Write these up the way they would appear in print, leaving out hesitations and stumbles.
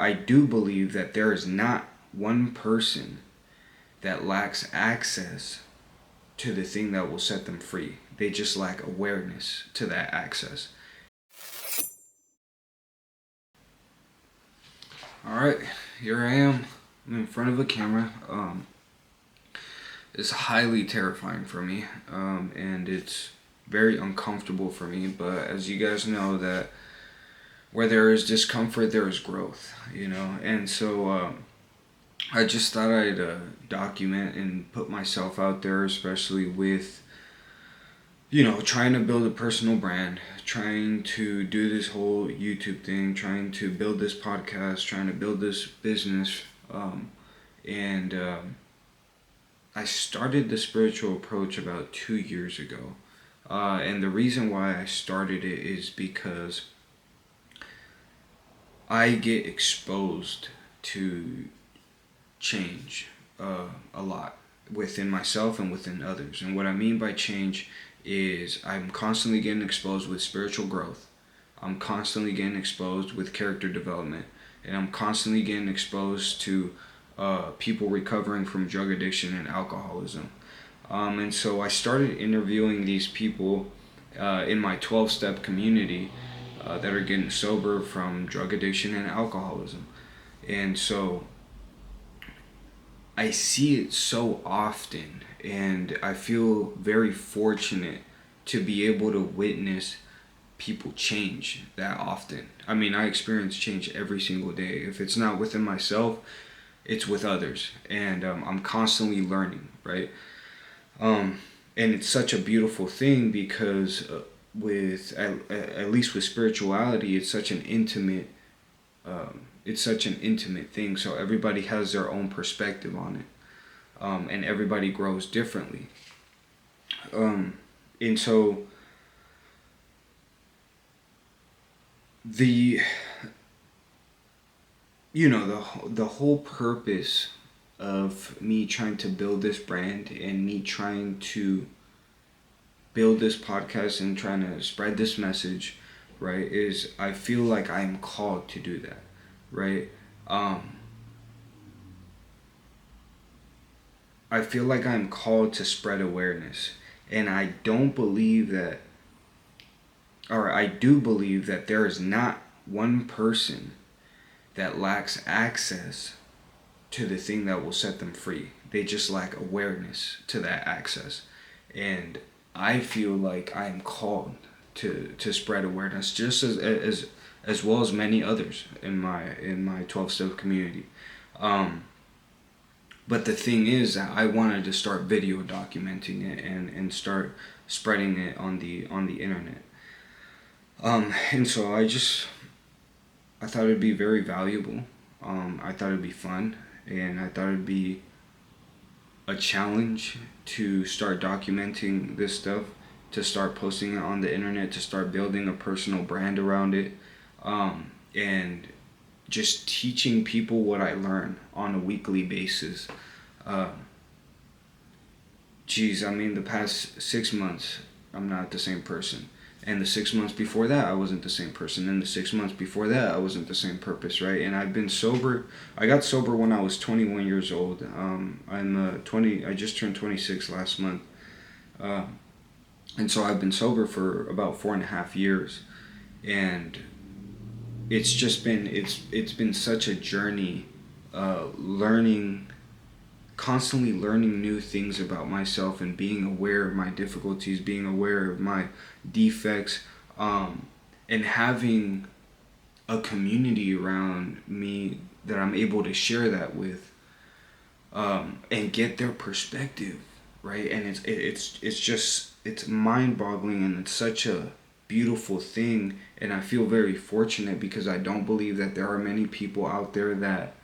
I do believe that there is not one person that lacks access to the thing that will set them free. They just lack awareness to that access. Alright, here I am. I'm in front of a camera. It's highly terrifying for me, and it's very uncomfortable for me, but as you guys know, that where there is discomfort, there is growth, and so I just thought I'd document and put myself out there, especially with, trying to build a personal brand, trying to do this whole YouTube thing, trying to build this podcast, trying to build this business, and I started the spiritual approach about 2 years ago. And the reason why I started it is because I get exposed to change a lot within myself and within others. And what I mean by change is I'm constantly getting exposed with spiritual growth. I'm constantly getting exposed with character development. And I'm constantly getting exposed to people recovering from drug addiction and alcoholism. And so I started interviewing these people in my 12-step community that are getting sober from drug addiction and alcoholism. And so I see it so often, and I feel very fortunate to be able to witness people change that often. I mean, I experience change every single day. If it's not within myself, it's with others, and I'm constantly learning, right? And it's such a beautiful thing because with at least with spirituality, it's such an intimate thing. So everybody has their own perspective on it, and everybody grows differently. And so the the whole purpose of me trying to build this brand and me trying to build this podcast and trying to spread this message, right, is I feel like I'm called to do that, right? I feel like I'm called to spread awareness, and I do believe that there is not one person that lacks access to the thing that will set them free. They just lack awareness to that access. And I feel like I am called to spread awareness just as well as many others in my 12-step community. But the thing is that I wanted to start video documenting it and start spreading it on the internet. And so I thought it'd be very valuable. I thought it'd be fun, and I thought it'd be a challenge to start documenting this stuff, to start posting it on the internet, to start building a personal brand around it, and just teaching people what I learn on a weekly basis. The past 6 months, I'm not the same person. And the 6 months before that, I wasn't the same person. And the 6 months before that, I wasn't the same purpose, right? And I've been sober. I got sober when I was 21 years old. I just turned 26 last month. And so I've been sober for about 4.5 years. And it's been such a journey, constantly learning new things about myself and being aware of my difficulties, being aware of my defects, and having a community around me that I'm able to share that with, and get their perspective, right? And it's mind-boggling, and it's such a beautiful thing, and I feel very fortunate because I don't believe that there are many people out there that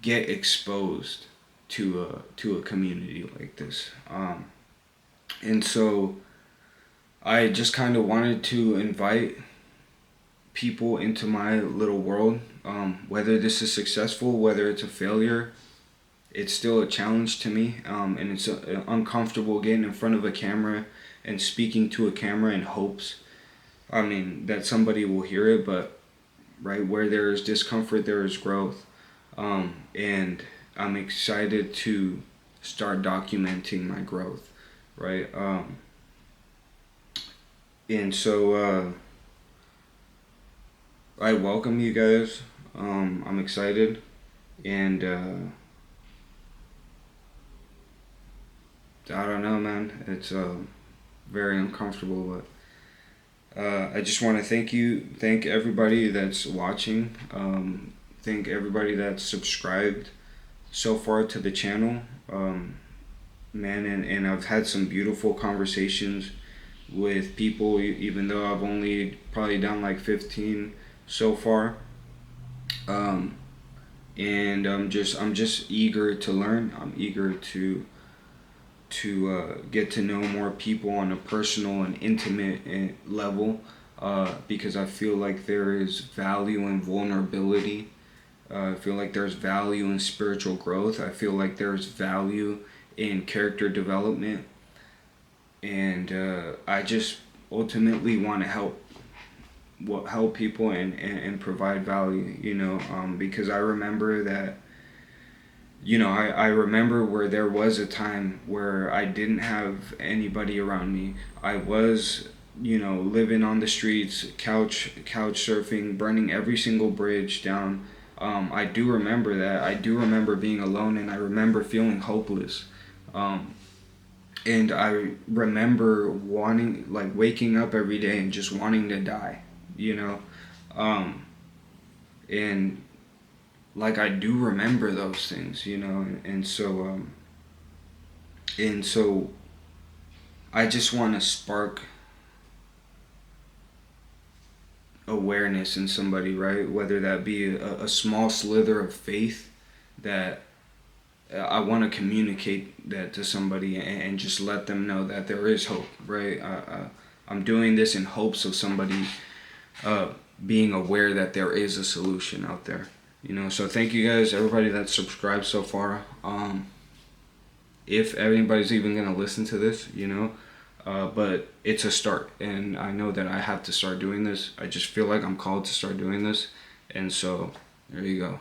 get exposed to a community like this. And so I just kind of wanted to invite people into my little world. Whether this is successful, whether it's a failure, it's still a challenge to me, and it's uncomfortable getting in front of a camera and speaking to a camera in hopes, that somebody will hear it, but right? Where there is discomfort, there is growth. And I'm excited to start documenting my growth, right? And so I welcome you guys. I'm excited, and I don't know, man. It's very uncomfortable, but I just want to thank everybody that's watching. Thank everybody that's subscribed so far to the channel. Man, and I've had some beautiful conversations with people, even though I've only probably done like 15 so far. Um, and I'm just eager to learn. I'm eager to get to know more people on a personal and intimate level, because I feel like there is value in vulnerability. I feel like there's value in spiritual growth. I feel like there's value in character development, and I just ultimately want to help people and provide value. Because I remember that. I remember where there was a time where I didn't have anybody around me. I was, living on the streets, couch surfing, burning every single bridge down. I do remember that. I do remember being alone, and I remember feeling hopeless. And I remember like waking up every day and just wanting to die, you know? And like I do remember those things, and so I just want to spark awareness in somebody, right? Whether that be a small slither of faith that I want to communicate that to somebody and just let them know that there is hope, right? I'm doing this in hopes of somebody being aware that there is a solution out there. So thank you guys, everybody that's subscribed so far. If anybody's even gonna listen to this, but it's a start, and I know that I have to start doing this. I just feel like I'm called to start doing this, and so there you go.